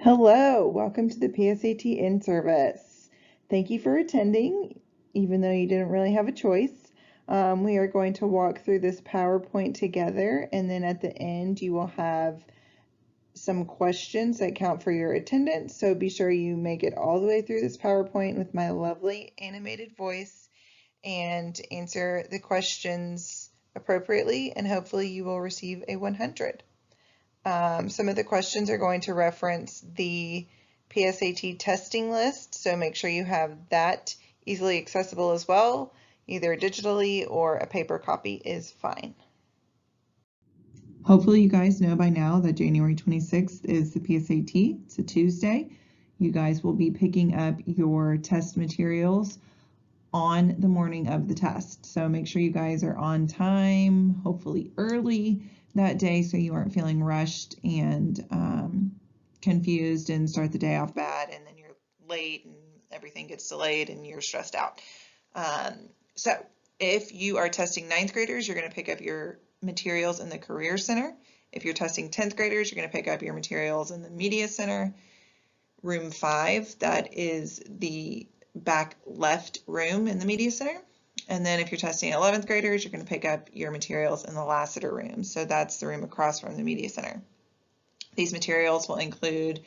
Hello, welcome to the PSAT In service. Thank you for attending, even though you didn't really have a choice. We are going to walk through this PowerPoint together, and then at the end you will have some questions that count for your attendance. So be sure you make it all the way through this PowerPoint with my lovely animated voice and answer the questions appropriately, and hopefully you will receive a 100. Some of the questions are going to reference the PSAT testing list, so make sure you have that easily accessible as well. Either digitally or a paper copy is fine. Hopefully you guys know by now that January 26th is the PSAT. It's a Tuesday. You guys will be picking up your test materials on the morning of the test. So make sure you guys are on time, hopefully early that day, so you aren't feeling rushed and confused and start the day off bad, and then you're late and everything gets delayed and you're stressed out. So if you are testing 9th graders, you're going to pick up your materials in the Career Center. If you're testing 10th graders, you're going to pick up your materials in the Media Center. Room 5, that is the back left room in the Media Center. And then if you're testing 11th graders, you're going to pick up your materials in the Lassiter room. So that's the room across from the Media Center. These materials will include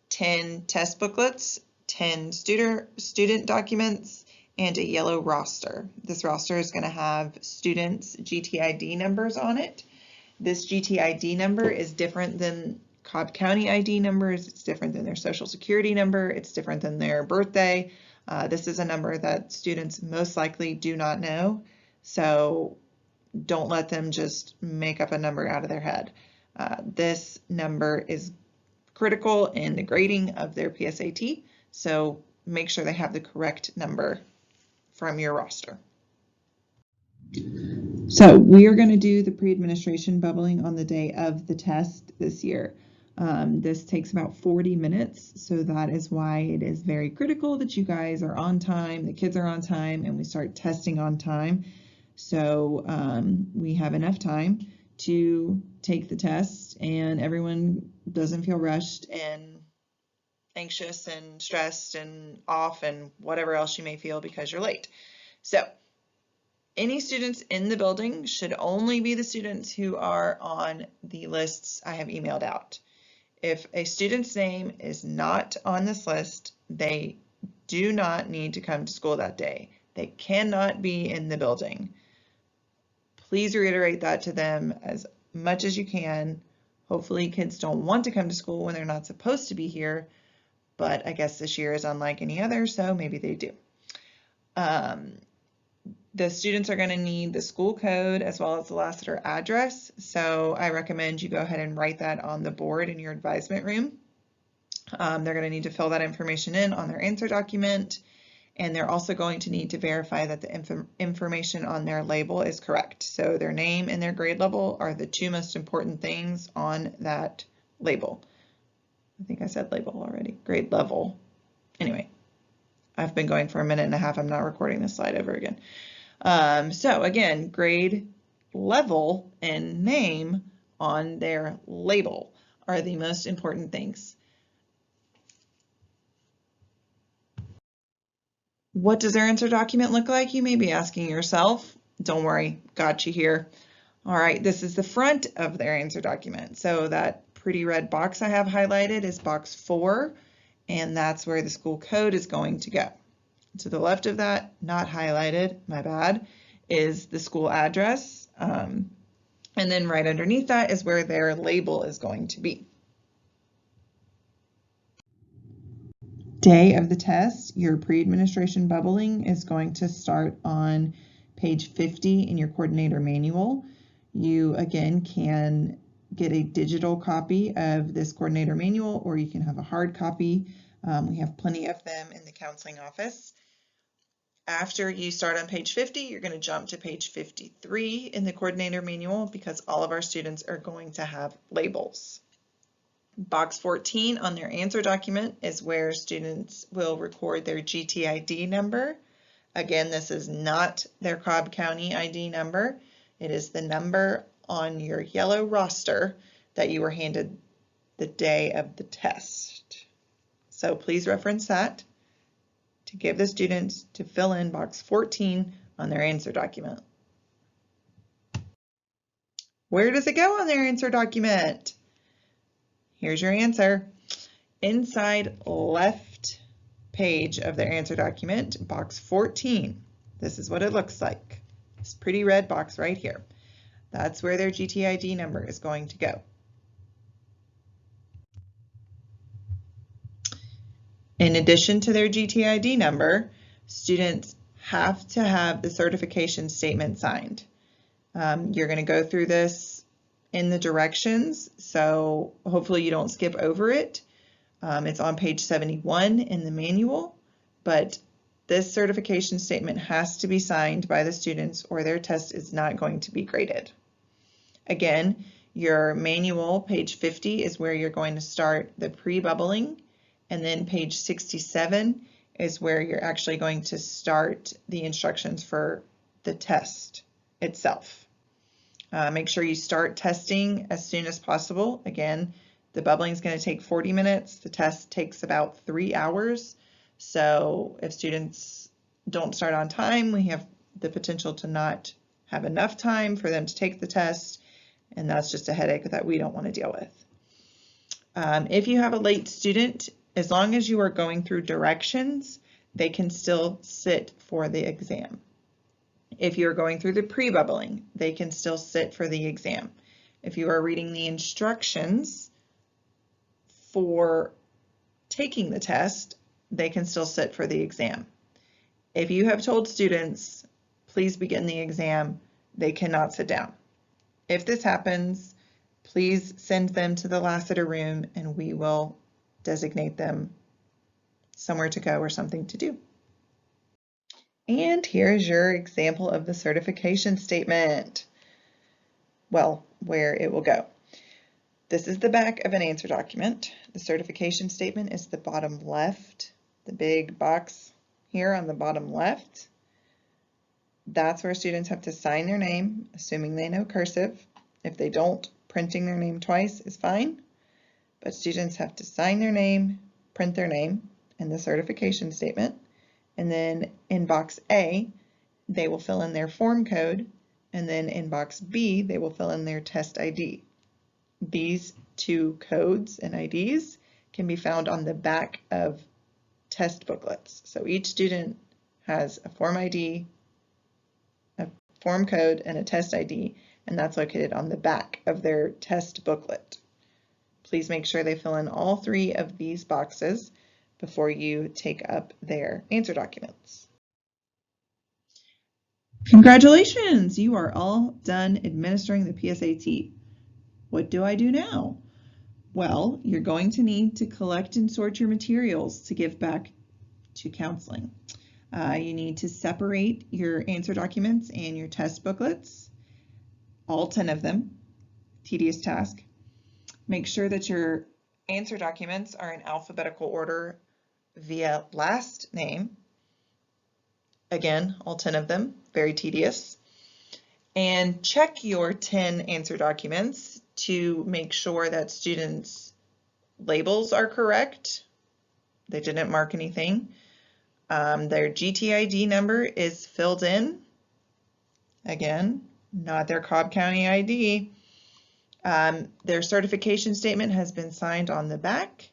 10 test booklets, 10 student documents, and a yellow roster. This roster is going to have students' GTID numbers on it. This GTID number is different than Cobb County ID numbers. It's different than their social security number. It's different than their birthday. This is a number that students most likely do not know, so don't let them just make up a number out of their head. This number is critical in the grading of their PSAT, so make sure they have the correct number from your roster. So we are going to do the pre-administration bubbling on the day of the test this year. This takes about 40 minutes, so that is why it is very critical that you guys are on time, the kids are on time, and we start testing on time. So we have enough time to take the test and everyone doesn't feel rushed and anxious and stressed and off and whatever else you may feel because you're late. So any students in the building should only be the students who are on the lists I have emailed out. If a student's name is not on this list, they do not need to come to school that day. They cannot be in the building. Please reiterate that to them as much as you can. Hopefully kids don't want to come to school when they're not supposed to be here, but I guess this year is unlike any other, so maybe they do. The students are going to need the school code as well as the Lassiter address, so I recommend you go ahead and write that on the board in your advisement room. They're going to need to fill that information in on their answer document, and they're also going to need to verify that the information on their label is correct. So their name and their grade level are the two most important things on that label. I think I said label already, grade level. Anyway, I've been going for a minute and a half. I'm not recording this slide over again. So again, grade level and name on their label are the most important things. What does their answer document look like? You may be asking yourself. Don't worry, got you here. All right, this is the front of their answer document. So that pretty red box I have highlighted is box 4, and that's where the school code is going to go. To the left of that, not highlighted, my bad, is the school address. And then right underneath that is where their label is going to be. Day of the test, your pre-administration bubbling is going to start on page 50 in your coordinator manual. You again can get a digital copy of this coordinator manual, or you can have a hard copy. We have plenty of them in the counseling office. After you start on page 50, you're going to jump to page 53 in the coordinator manual because all of our students are going to have labels. Box 14 on their answer document is where students will record their GTID number. Again, this is not their Cobb County ID number. It is the number on your yellow roster that you were handed the day of the test. So please reference that to give the students to fill in box 14 on their answer document. Where does it go on their answer document? Here's your answer. Inside left page of their answer document, box 14. This is what it looks like. This pretty red box right here. That's where their GTID number is going to go. In addition to their GTID number, students have to have the certification statement signed. You're going to go through this in the directions, so hopefully you don't skip over it. It's on page 71 in the manual, but this certification statement has to be signed by the students or their test is not going to be graded. Again, your manual, page 50, is where you're going to start the pre-bubbling, and then page 67 is where you're actually going to start the instructions for the test itself. Make sure you start testing as soon as possible. Again, the bubbling is going to take 40 minutes. The test takes about 3 hours. So if students don't start on time, we have the potential to not have enough time for them to take the test, and that's just a headache that we don't want to deal with. If you have a late student, as long as you are going through directions, they can still sit for the exam. If you're going through the pre-bubbling, they can still sit for the exam. If you are reading the instructions for taking the test, they can still sit for the exam. If you have told students, please begin the exam, they cannot sit down. If this happens, please send them to the Lassiter room and we will designate them somewhere to go or something to do. And here's your example of the certification statement. Well, where it will go. This is the back of an answer document. The certification statement is the bottom left, the big box here on the bottom left. That's where students have to sign their name, assuming they know cursive. If they don't, printing their name twice is fine. But students have to sign their name, print their name in the certification statement. And then in box A, they will fill in their form code. And then in box B, they will fill in their test ID. These two codes and IDs can be found on the back of test booklets. So each student has a form ID, a form code, and a test ID, and that's located on the back of their test booklet. Please make sure they fill in all 3 of these boxes before you take up their answer documents. Congratulations! You are all done administering the PSAT. What do I do now? Well, you're going to need to collect and sort your materials to give back to counseling. You need to separate your answer documents and your test booklets, all 10 of them, tedious task. Make sure that your answer documents are in alphabetical order via last name. Again, all 10 of them, very tedious. And check your 10 answer documents to make sure that students' labels are correct. They didn't mark anything. Their GTID number is filled in. Again, not their Cobb County ID. Their certification statement has been signed on the back.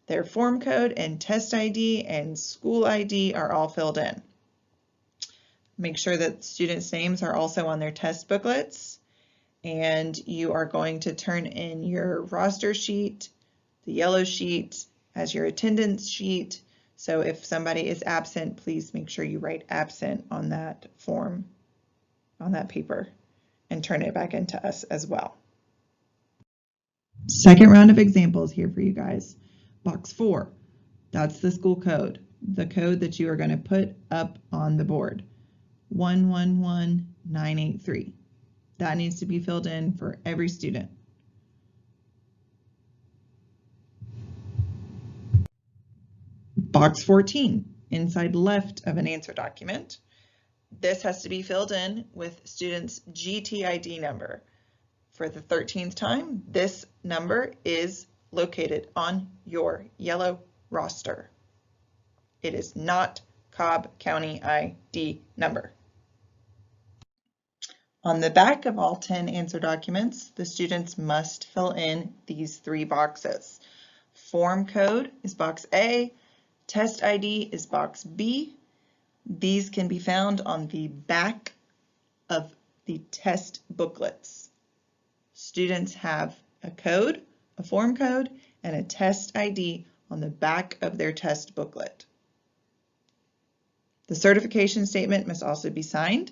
Their form code and test ID and school ID are all filled in. Make sure that students' names are also on their test booklets, and you are going to turn in your roster sheet, the yellow sheet, as your attendance sheet. So if somebody is absent, please make sure you write absent on that form, on that paper, and turn it back into us as well. Second round of examples here for you guys. Box 4, that's the school code, the code that you are going to put up on the board. 111983. That needs to be filled in for every student. Box 14, inside left of an answer document. This has to be filled in with students' GTID number. For the 13th time, this number is located on your yellow roster. It is not Cobb County ID number. On the back of all 10 answer documents, the students must fill in these 3 boxes. Form code is box A, test ID is box B. These can be found on the back of the test booklets. Students have a code, a form code, and a test ID on the back of their test booklet. The certification statement must also be signed,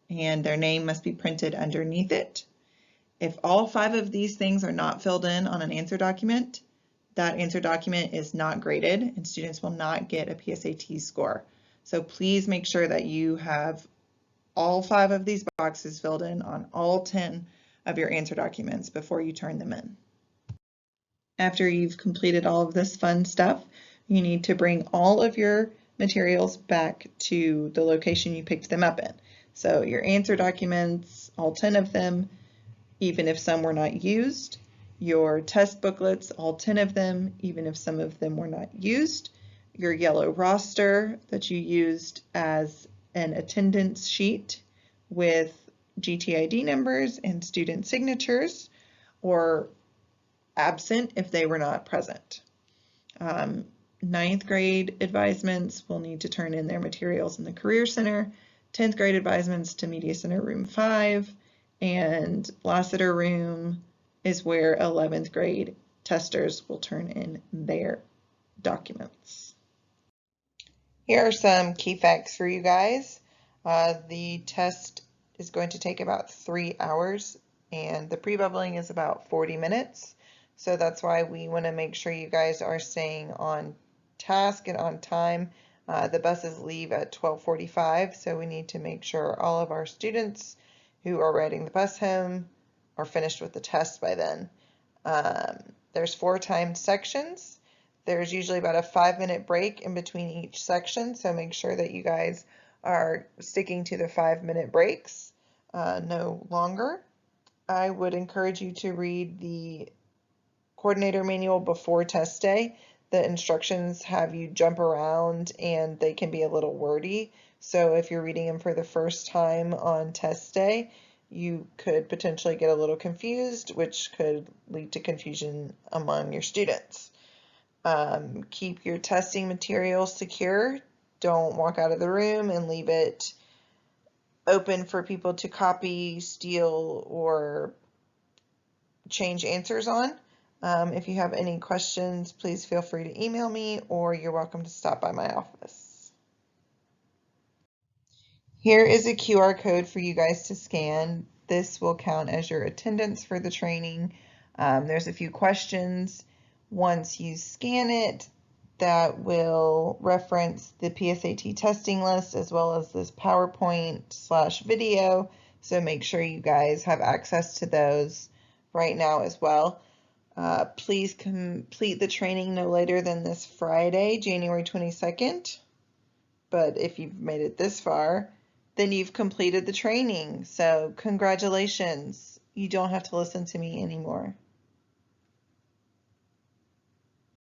and their name must be printed underneath it. If all 5 of these things are not filled in on an answer document, that answer document is not graded and students will not get a PSAT score. So please make sure that you have all 5 of these boxes filled in on all 10 of your answer documents before you turn them in. After you've completed all of this fun stuff, you need to bring all of your materials back to the location you picked them up in. So your answer documents, all 10 of them, even if some were not used, your test booklets, all 10 of them, even if some of them were not used, your yellow roster that you used as an attendance sheet with GTID numbers and student signatures, or absent if they were not present. 9th grade advisements will need to turn in their materials in the Career Center, 10th grade advisements to Media Center Room 5, and Lassiter Room is where 11th grade testers will turn in their documents. Here are some key facts for you guys. The test is going to take about 3 hours and the pre-bubbling is about 40 minutes. So that's why we want to make sure you guys are staying on task and on time. The buses leave at 12:45, so we need to make sure all of our students who are riding the bus home are finished with the test by then. There's 4 timed sections. There's usually about a 5-minute break in between each section, so make sure that you guys are sticking to the 5-minute breaks, no longer. I would encourage you to read the coordinator manual before test day. The instructions have you jump around and they can be a little wordy. So if you're reading them for the first time on test day, you could potentially get a little confused, which could lead to confusion among your students. Keep your testing material secure. Don't walk out of the room and leave it open for people to copy, steal, or change answers on. If you have any questions, please feel free to email me or you're welcome to stop by my office. Here is a QR code for you guys to scan. This will count as your attendance for the training. There's a few questions. Once you scan it, that will reference the PSAT testing list as well as this PowerPoint/video. So make sure you guys have access to those right now as well. Please complete the training no later than this Friday, January 22nd. But if you've made it this far, then you've completed the training. So congratulations. You don't have to listen to me anymore.